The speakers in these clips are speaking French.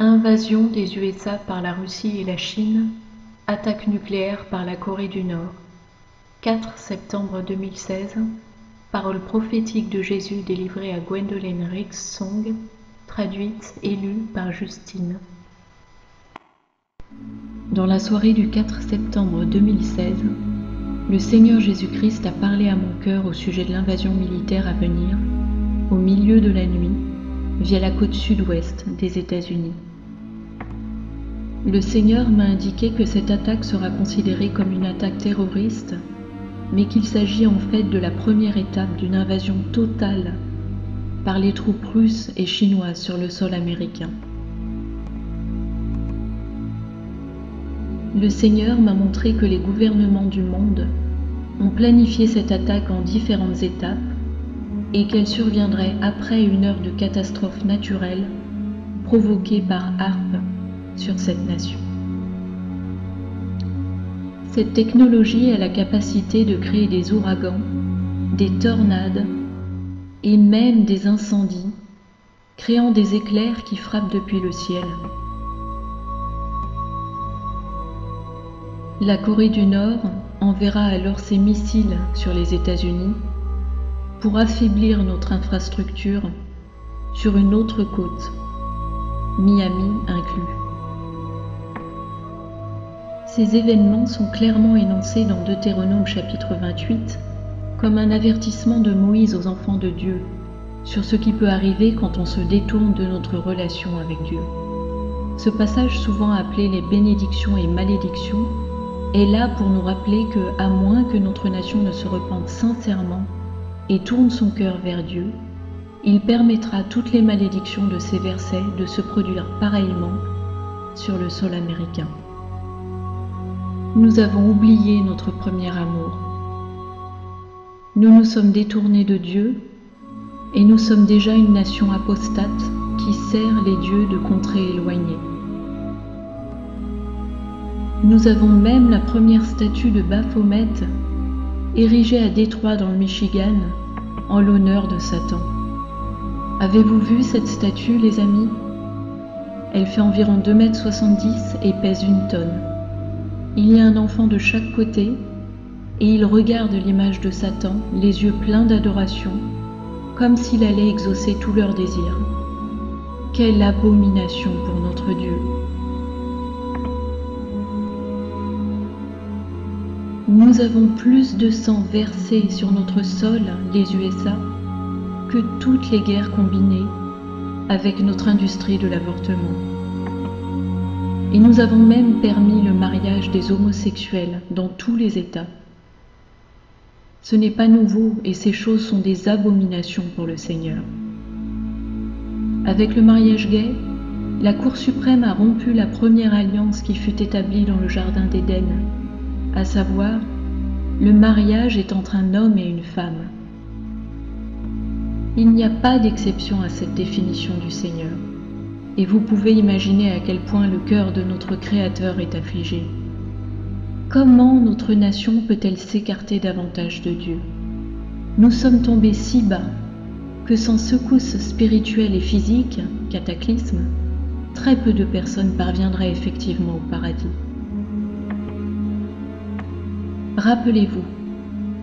Invasion des USA par la Russie et la Chine, attaque nucléaire par la Corée du Nord. 4 septembre 2016, parole prophétique de Jésus délivrée à Gwendolyn Rix Song, traduite et lue par Justine. Dans la soirée du 4 septembre 2016, le Seigneur Jésus-Christ a parlé à mon cœur au sujet de l'invasion militaire à venir, au milieu de la nuit, via la côte sud-ouest des États-Unis. Le Seigneur m'a indiqué que cette attaque sera considérée comme une attaque terroriste, mais qu'il s'agit en fait de la première étape d'une invasion totale par les troupes russes et chinoises sur le sol américain. Le Seigneur m'a montré que les gouvernements du monde ont planifié cette attaque en différentes étapes et qu'elle surviendrait après une heure de catastrophe naturelle provoquée par HAARP sur cette nation. Cette technologie a la capacité de créer des ouragans, des tornades et même des incendies, créant des éclairs qui frappent depuis le ciel. La Corée du Nord enverra alors ses missiles sur les États-Unis pour affaiblir notre infrastructure sur une autre côte, Miami inclus. Ces événements sont clairement énoncés dans Deutéronome chapitre 28 comme un avertissement de Moïse aux enfants de Dieu sur ce qui peut arriver quand on se détourne de notre relation avec Dieu. Ce passage, souvent appelé les bénédictions et malédictions, est là pour nous rappeler que, à moins que notre nation ne se repente sincèrement et tourne son cœur vers Dieu, il permettra à toutes les malédictions de ces versets de se produire pareillement sur le sol américain. Nous avons oublié notre premier amour. Nous nous sommes détournés de Dieu et nous sommes déjà une nation apostate qui sert les dieux de contrées éloignées. Nous avons même la première statue de Baphomet érigée à Détroit dans le Michigan en l'honneur de Satan. Avez-vous vu cette statue, les amis? Elle fait environ 2,70 m et pèse 1 tonne. Il y a un enfant de chaque côté et il regarde l'image de Satan, les yeux pleins d'adoration, comme s'il allait exaucer tous leurs désirs. Quelle abomination pour notre Dieu! Nous avons plus de sang versé sur notre sol, les USA, que toutes les guerres combinées avec notre industrie de l'avortement. Et nous avons même permis le mariage des homosexuels dans tous les États. Ce n'est pas nouveau et ces choses sont des abominations pour le Seigneur. Avec le mariage gay, la Cour suprême a rompu la première alliance qui fut établie dans le Jardin d'Éden, à savoir, le mariage est entre un homme et une femme. Il n'y a pas d'exception à cette définition du Seigneur, et vous pouvez imaginer à quel point le cœur de notre Créateur est affligé. Comment notre nation peut-elle s'écarter davantage de Dieu? Nous sommes tombés si bas que sans secousse spirituelle et physique, cataclysme, très peu de personnes parviendraient effectivement au paradis. Rappelez-vous,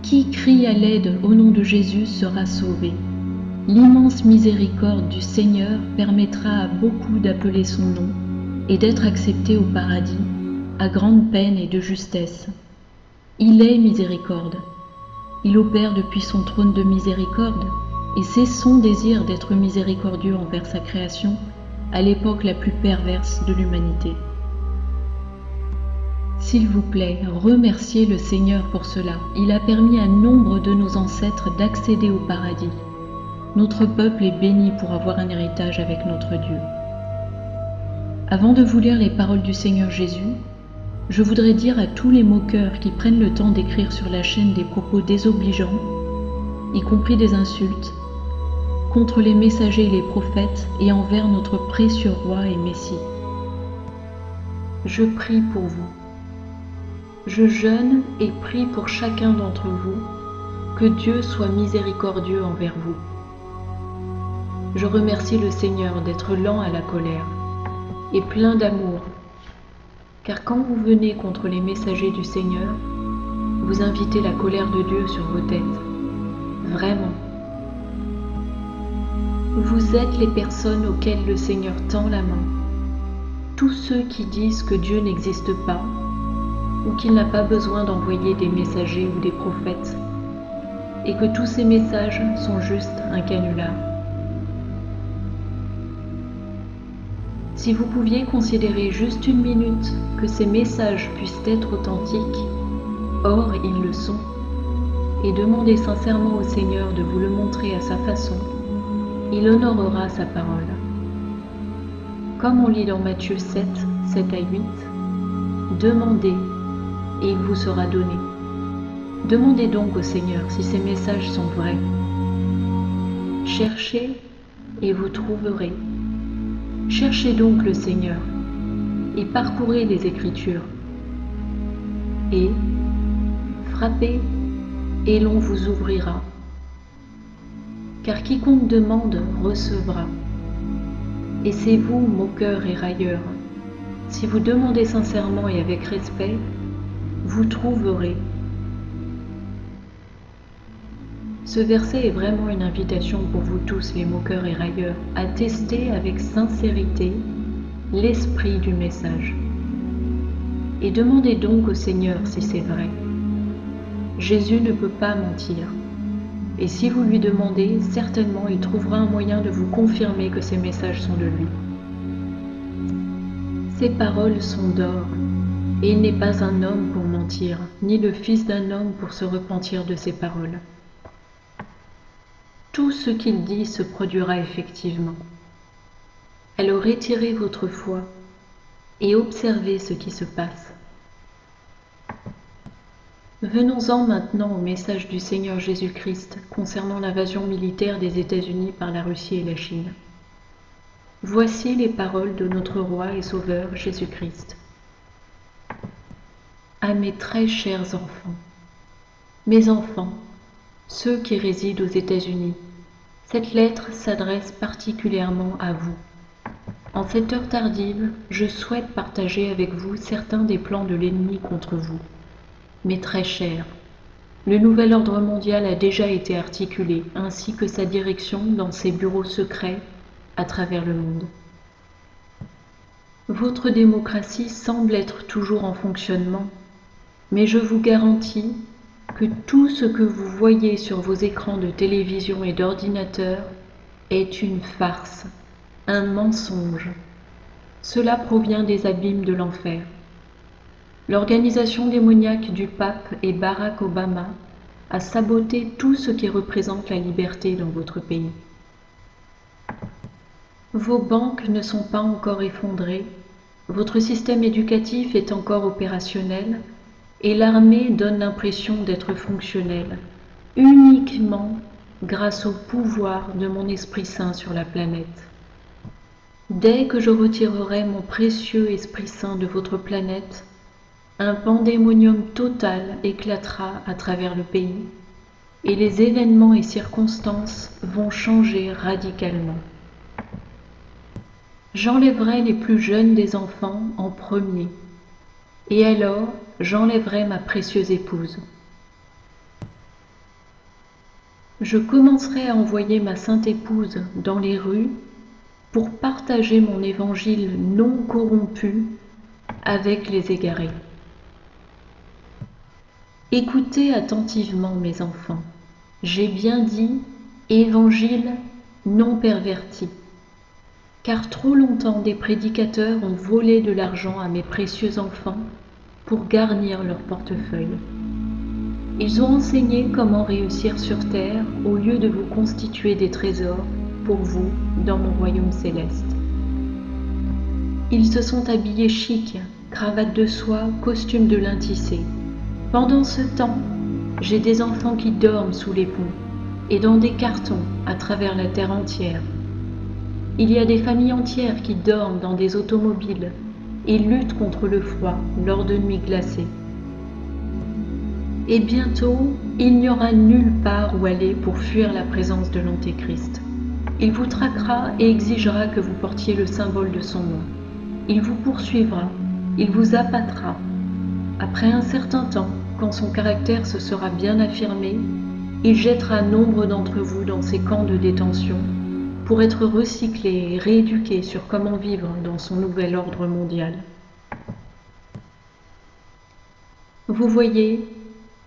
qui crie à l'aide au nom de Jésus sera sauvé. L'immense miséricorde du Seigneur permettra à beaucoup d'appeler son nom et d'être acceptés au paradis, à grande peine et de justesse. Il est miséricorde. Il opère depuis son trône de miséricorde, et c'est son désir d'être miséricordieux envers sa création à l'époque la plus perverse de l'humanité. S'il vous plaît, remerciez le Seigneur pour cela. Il a permis à nombre de nos ancêtres d'accéder au paradis. Notre peuple est béni pour avoir un héritage avec notre Dieu. Avant de vous lire les paroles du Seigneur Jésus, je voudrais dire à tous les moqueurs qui prennent le temps d'écrire sur la chaîne des propos désobligeants, y compris des insultes, contre les messagers et les prophètes et envers notre précieux roi et Messie. Je prie pour vous. Je jeûne et prie pour chacun d'entre vous, que Dieu soit miséricordieux envers vous. Je remercie le Seigneur d'être lent à la colère et plein d'amour, car quand vous venez contre les messagers du Seigneur, vous invitez la colère de Dieu sur vos têtes. Vraiment. Vous êtes les personnes auxquelles le Seigneur tend la main. Tous ceux qui disent que Dieu n'existe pas, ou qu'il n'a pas besoin d'envoyer des messagers ou des prophètes, et que tous ces messages sont juste un canular. Si vous pouviez considérer juste une minute que ces messages puissent être authentiques, or ils le sont, et demander sincèrement au Seigneur de vous le montrer à sa façon, il honorera sa parole. Comme on lit dans Matthieu 7, 7 à 8, « Demandez, et il vous sera donné. Demandez donc au Seigneur si ces messages sont vrais. Cherchez, et vous trouverez. Cherchez donc le Seigneur, et parcourez les Écritures. Et frappez, et l'on vous ouvrira. Car quiconque demande recevra. Et c'est vous, moqueurs et railleurs, si vous demandez sincèrement et avec respect, vous trouverez. » Ce verset est vraiment une invitation pour vous tous, les moqueurs et railleurs, à tester avec sincérité l'esprit du message. Et demandez donc au Seigneur si c'est vrai. Jésus ne peut pas mentir. Et si vous lui demandez, certainement il trouvera un moyen de vous confirmer que ces messages sont de lui. Ces paroles sont d'or, et il n'est pas un homme pour mentir, ni le fils d'un homme pour se repentir de ses paroles. Tout ce qu'il dit se produira effectivement. Alors retirez votre foi et observez ce qui se passe. Venons-en maintenant au message du Seigneur Jésus-Christ concernant l'invasion militaire des États-Unis par la Russie et la Chine. Voici les paroles de notre roi et sauveur Jésus-Christ. À mes très chers enfants, mes enfants, ceux qui résident aux États-Unis, cette lettre s'adresse particulièrement à vous. En cette heure tardive, je souhaite partager avec vous certains des plans de l'ennemi contre vous. Mes très chers, le nouvel ordre mondial a déjà été articulé, ainsi que sa direction dans ses bureaux secrets à travers le monde. Votre démocratie semble être toujours en fonctionnement, mais je vous garantis que tout ce que vous voyez sur vos écrans de télévision et d'ordinateur est une farce, un mensonge. Cela provient des abîmes de l'enfer. L'organisation démoniaque du pape et Barack Obama a saboté tout ce qui représente la liberté dans votre pays. Vos banques ne sont pas encore effondrées, votre système éducatif est encore opérationnel et l'armée donne l'impression d'être fonctionnelle uniquement grâce au pouvoir de mon Esprit Saint sur la planète. Dès que je retirerai mon précieux Esprit Saint de votre planète, un pandémonium total éclatera à travers le pays et les événements et circonstances vont changer radicalement. J'enlèverai les plus jeunes des enfants en premier, et alors j'enlèverai ma précieuse épouse. Je commencerai à envoyer ma sainte épouse dans les rues pour partager mon évangile non corrompu avec les égarés. Écoutez attentivement, mes enfants. J'ai bien dit évangile non perverti, car trop longtemps des prédicateurs ont volé de l'argent à mes précieux enfants pour garnir leur portefeuille. Ils ont enseigné comment réussir sur terre au lieu de vous constituer des trésors pour vous dans mon royaume céleste. Ils se sont habillés chic, cravate de soie, costume de lin tissé. Pendant ce temps, j'ai des enfants qui dorment sous les ponts et dans des cartons à travers la terre entière. Il y a des familles entières qui dorment dans des automobiles et luttent contre le froid lors de nuits glacées. Et bientôt, il n'y aura nulle part où aller pour fuir la présence de l'Antéchrist. Il vous traquera et exigera que vous portiez le symbole de son nom. Il vous poursuivra, il vous appâtera. Après un certain temps, quand son caractère se sera bien affirmé, il jettera nombre d'entre vous dans ces camps de détention pour être recyclés et rééduqués sur comment vivre dans son nouvel ordre mondial. Vous voyez,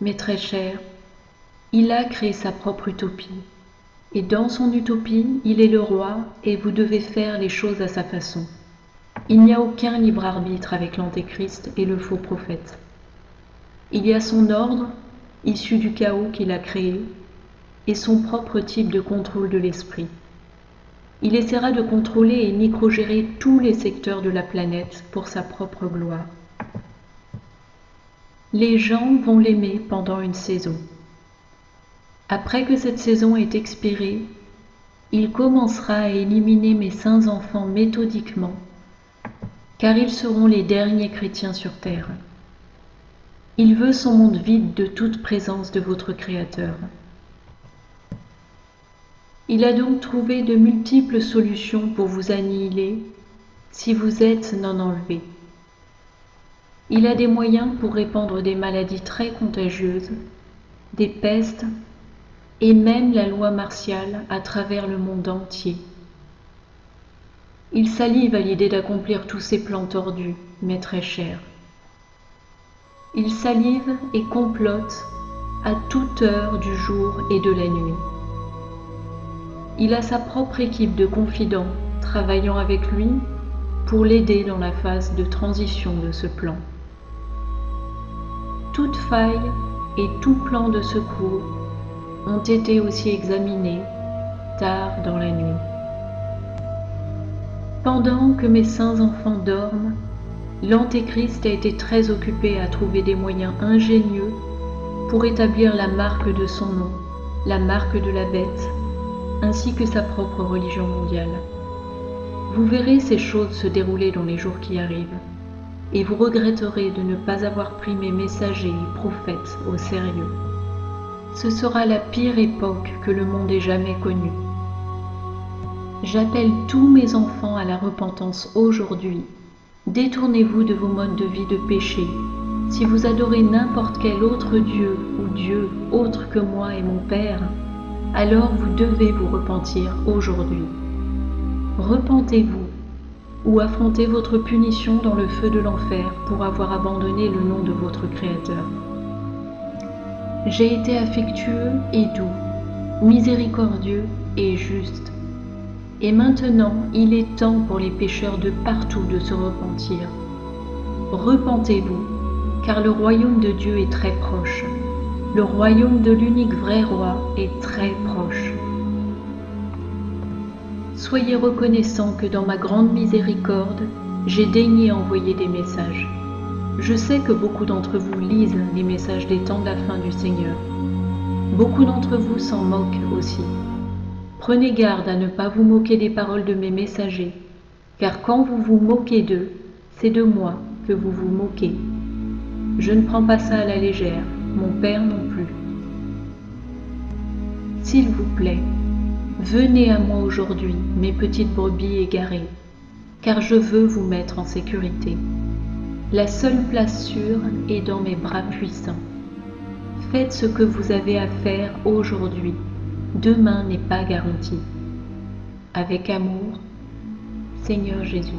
mes très chers, il a créé sa propre utopie. Et dans son utopie, il est le roi et vous devez faire les choses à sa façon. Il n'y a aucun libre arbitre avec l'Antéchrist et le faux prophète. Il y a son ordre, issu du chaos qu'il a créé, et son propre type de contrôle de l'esprit. Il essaiera de contrôler et microgérer tous les secteurs de la planète pour sa propre gloire. Les gens vont l'aimer pendant une saison. Après que cette saison est expirée, il commencera à éliminer mes saints enfants méthodiquement, car ils seront les derniers chrétiens sur terre. Il veut son monde vide de toute présence de votre Créateur. Il a donc trouvé de multiples solutions pour vous annihiler si vous êtes non enlevé. Il a des moyens pour répandre des maladies très contagieuses, des pestes et même la loi martiale à travers le monde entier. Il salive à l'idée d'accomplir tous ses plans tordus, mais très chers. Il salive et complote à toute heure du jour et de la nuit. Il a sa propre équipe de confidents travaillant avec lui pour l'aider dans la phase de transition de ce plan. Toute faille et tout plan de secours ont été aussi examinés tard dans la nuit. Pendant que mes saints enfants dorment, l'Antéchrist a été très occupé à trouver des moyens ingénieux pour établir la marque de son nom, la marque de la bête, ainsi que sa propre religion mondiale. Vous verrez ces choses se dérouler dans les jours qui arrivent, et vous regretterez de ne pas avoir pris mes messagers et prophètes au sérieux. Ce sera la pire époque que le monde ait jamais connue. J'appelle tous mes enfants à la repentance aujourd'hui. Détournez-vous de vos modes de vie de péché. Si vous adorez n'importe quel autre Dieu ou Dieu autre que moi et mon Père, alors vous devez vous repentir aujourd'hui. Repentez-vous ou affrontez votre punition dans le feu de l'enfer pour avoir abandonné le nom de votre Créateur. J'ai été affectueux et doux, miséricordieux et juste. Et maintenant, il est temps pour les pécheurs de partout de se repentir. Repentez-vous, car le royaume de Dieu est très proche. Le royaume de l'unique vrai roi est très proche. Soyez reconnaissants que dans ma grande miséricorde, j'ai daigné envoyer des messages. Je sais que beaucoup d'entre vous lisent les messages des temps de la fin du Seigneur. Beaucoup d'entre vous s'en moquent aussi. Prenez garde à ne pas vous moquer des paroles de mes messagers, car quand vous vous moquez d'eux, c'est de moi que vous vous moquez. Je ne prends pas ça à la légère, mon Père non plus. S'il vous plaît, venez à moi aujourd'hui, mes petites brebis égarées, car je veux vous mettre en sécurité. La seule place sûre est dans mes bras puissants. Faites ce que vous avez à faire aujourd'hui. Demain n'est pas garanti. Avec amour, Seigneur Jésus.